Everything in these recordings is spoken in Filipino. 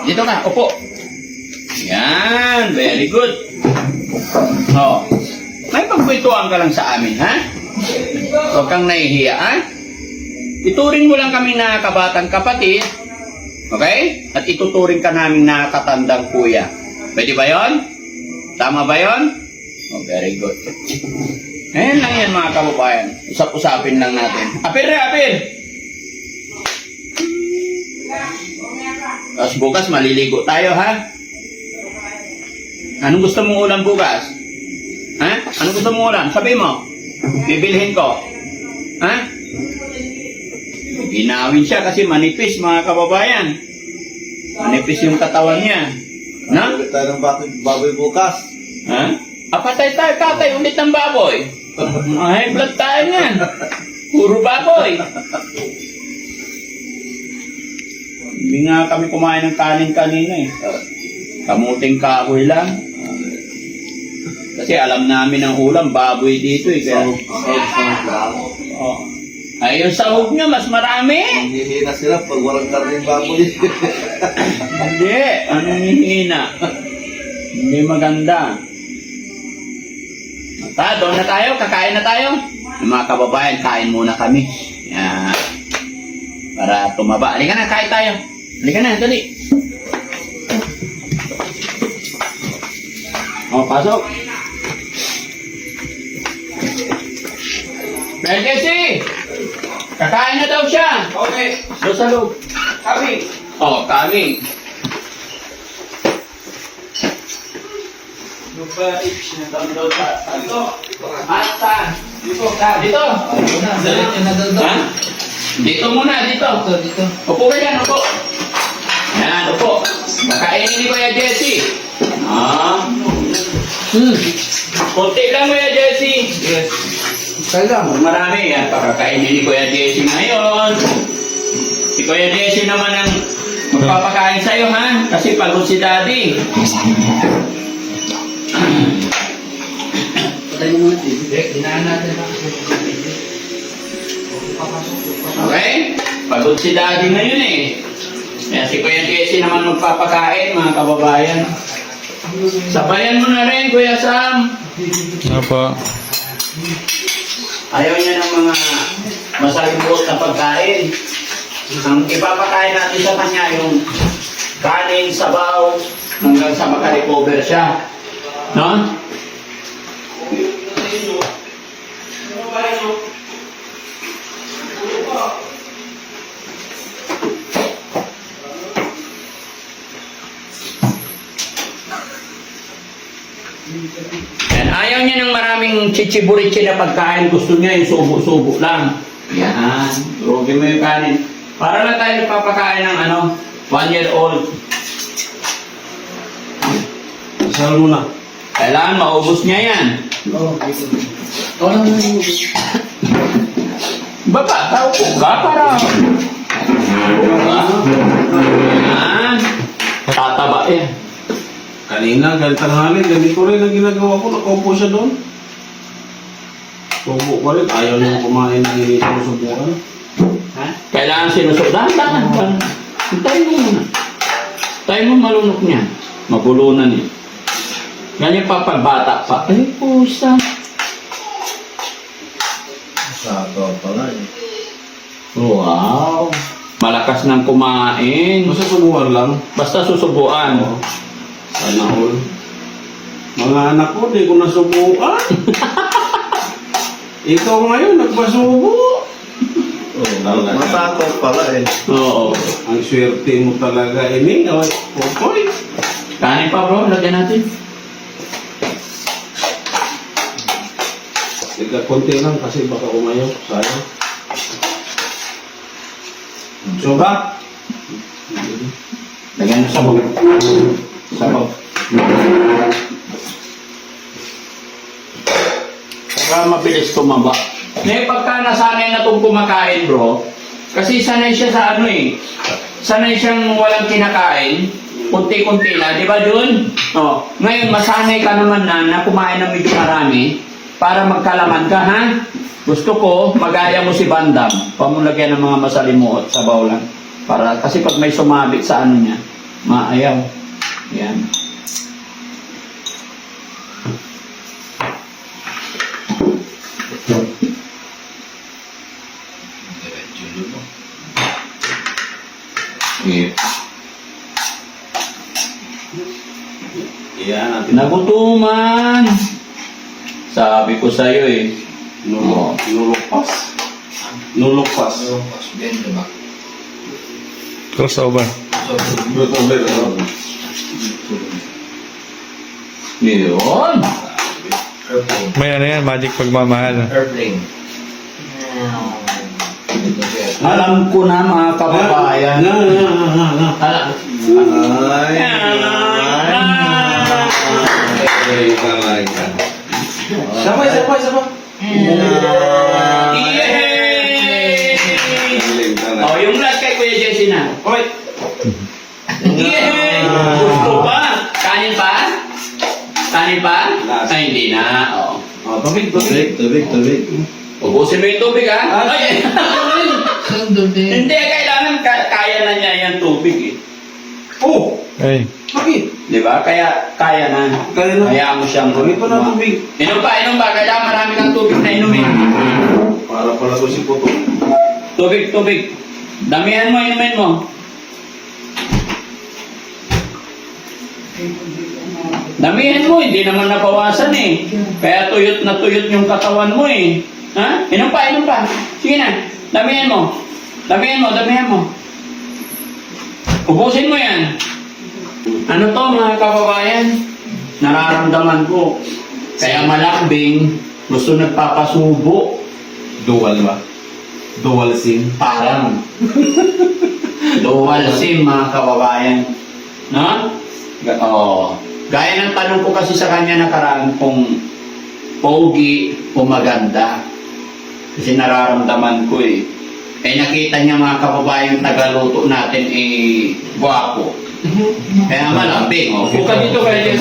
Dito ka, upo. Yan, very good. Oh, may pagkwentuhan ka lang sa amin, ha? Huwag kang nahihiya, ha? Ituring mo lang kami na kabatang kapatid, okay? At ituturing ka namin na katandang kuya. Pwede ba yon? Tama ba yon? Oh, very good. Ayan lang yan mga kababayan. Usap-usapin lang natin. Apir! Tapos bukas maliligo tayo, ha? Anong gusto mong ulam bukas? Ha? Anong gusto mong ulam? Sabi mo. Bibilhin ko. Ha? Ginawin siya kasi manipis, mga kababayan. Manipis yung katawan niya. Na? Ulit tayo ng baboy bukas. Ha? Apatay tayo, katay ulit ng baboy. High blood tayo niyan. Puro baboy. Hindi nga kami kumain ng kanin kanina eh. Kamuting kahoy lang. Kasi alam namin ang ulam, baboy dito eh. Kaya, oh. Ay, yung sahog nyo, mas marami. Hihina sila pag walang karning baboy. Hindi, anong hihina? Hindi maganda. Doon na tayo, kakain na tayo. Yung mga kababayan, kain muna kami. Yan. Para tumaba. Halika na, kain tayo. Halika na, dali. O, pasok. Brad Jesse! Kakain na daw siya. Okay. Doon sa loob. Kami. O, kami. Dito. Ata. Dito. Ha? Dito muna, dito. Upo ka dyan, upo. Yan, upo. Kakainin ni Kuya Jesse. Kunti lang, Kuya Jesse. Yes. Kailangan. Marami yan. Pakakainin ni Kuya Jesse ngayon. Si Kuya Jesse naman ang magpapakain sa'yo, ha? Kasi pagod si Daddy. Patay mo muna TV. Hinaan natin. Okay? Pagod si Daddy ngayon eh. Kaya si Kuya Jesse naman magpapakain, mga kababayan. Sabayan mo na rin, Kuya Sam. Apa? Ayaw niya ng mga masalimbuot na pagkain. Ang ipapakain natin sa kanya yung kanin, sabaw, hanggang sa makarecover siya. No? Yan, ayaw niya ng maraming chichiburichi na pagkain. Gusto niya yung subo-subo lang. Yan. Rugi mo yung kanin. Para lang tayo nagpapakain ng 1-year-old. Isal mo na. Kailangan maubos niya yan. Baba, tao po ka para... Yan. Tataba yan. Kanina, galit tanghali. Ganito rin ang ginagawa ko. Nakaupo siya doon. Subo pa rin. Ayaw niya kumain ng sinusubukan. Ha? Kailangan sinusundan. Dahan. Tayo mo muna. Tayo mo malunok niya. Mabulunan eh. Ganyan pa pagbata pa. Ay, pusa. Sato pala eh. Wow. Malakas nang kumain. Basta subukan lang. Basta susubuan. Sana all. Mga anak ko, di ko nasubukan. Ikaw ngayon, nagpasubo. Matakot pala eh. Oo. Ang swerte mo talaga, ini. Popoy. Kanin pa bro, lagyan natin. Ika konti lang kasi baka umayaw. Sayang. Soba. Lagyan mo sabaw. Sabaw. Para mabilis tumaba. Ngayon pagka nasanay na itong kumakain bro, kasi sanay siya sa sanay siyang walang kinakain, kunti-kunti na, di ba Jun? Oh, ngayon masanay ka naman na kumain ng medyo marami, para magkalaman ka, ha? Gusto ko, magaya mo si Bandam. Pamulagyan ng mga masalimuot sa bawlan. Para, kasi pag may sumabit sa ano niya, maayaw. Yan. Yeah. Iyan natin. Nagutuman. Sabi ko sa'yo eh. Nulukpas. Nulukpas. Crossover. Yun. May ano yan, magic pagmamahal. Airplane. Alam ko na mga kababayan. Alam. Sabay. Yay! Oh, yung last kay Kuya Jesse na. Oy. Yay! Gusto pa? Kanin pa? Kanin pa? Last. Ay, hindi na. Oh. Tubig. Ubusin mo yung tubig, ha? Ay, hindi, kailangan kaya na niya yung tubig, eh. Oh! Ay, Bakit? Di ba? Kaya kaya na. Kaya na. Hayaan mo siyang Bakit pa na tubig? Inom ba? Kailangan marami ng tubig na inumin. Para pala to si Puto. Tubig. Damihan mo, inumin mo. Damihan mo, hindi naman nabawasan eh. Kaya tuyot na tuyot yung katawan mo eh. Ha? Inom pa. Sige na, damihan mo. Damihan mo. Ubusin mo yan. Ano to mga kababayan? Nararamdaman ko. Kaya malambing, gusto nagpapasubo. Dual ba? Dual SIM. Parang. Dual SIM mga kababayan. No? Oo. Gaya ng tanong ko kasi sa kanya nakaraan kung pogi o maganda. Kasi nararamdaman ko eh. Eh nakita niya mga kababayan tagaluto natin eh guwapo. Kaya malambing. Oh. Buka dito kaya dyan.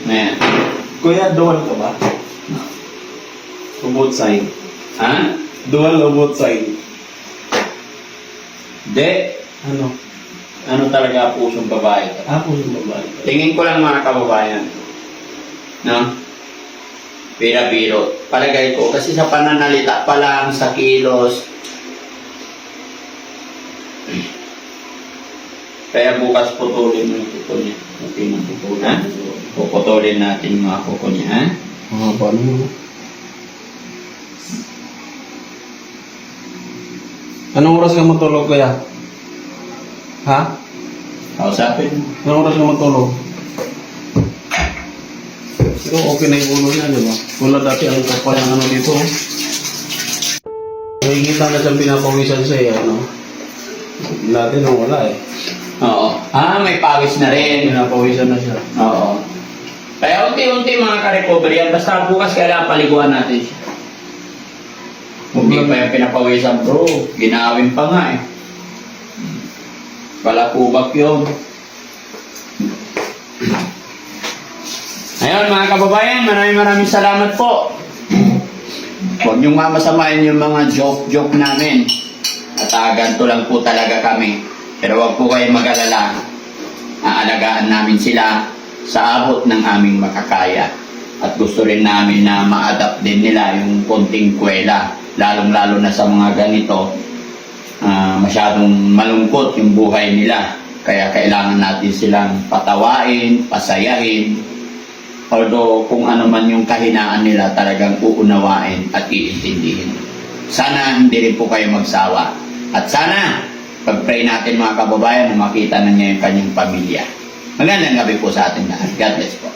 Ayan. Kuya, dual ka ba? O both side? Ha? Dual o both side? De, Ano? ano talaga pusong babae to? Ako yung babae. Tingin ko lang mga kababayan. No? Bira-biro. Palagay ko. Kasi sa pananalita pa lang, sa kilos. Kaya bukas putulin mo yung kuko niya. Okay na putulin. Ha? Puputulin natin yung mga kuko niya. Ha? Paano mo? Anong oras ka matulog, kuya? Ha? Kausapin mo. Anong oras ka matulog? Pero okay na yung ulo niya, di ba? Wala dati ang kapal ng ano dito. Nakikita na siyang pinapawisan siya eh, ano? Dati nang wala eh. Oo. Ah, may pawis na rin. Pinapawisan na siya. Oo. Kaya unti-unti mga ka-recovery yan. Basta bukas kailangan paliguan natin siya. Hindi pa yung pinapawisan bro. Ginawin pa nga eh. Palakubak yun. Ayun mga kababayan, maraming salamat po. Huwag niyong mamasamain yung mga joke namin. At ganito lang po talaga kami. Pero huwag po kayong mag-alala. Aalagaan namin sila sa abot ng aming makakaya. At gusto rin namin na ma-adapt din nila yung konting kwela. Lalong-lalo na sa mga ganito. Masyadong malungkot yung buhay nila. Kaya kailangan natin silang patawain, pasayahin. Although kung ano man yung kahinaan nila talagang uunawain at iintindihin. Sana hindi rin po kayo magsawa. At sana pag-pray natin mga kababayan na makita na niya yung kanyang pamilya. Magandang gabi po sa ating lahat. God bless po.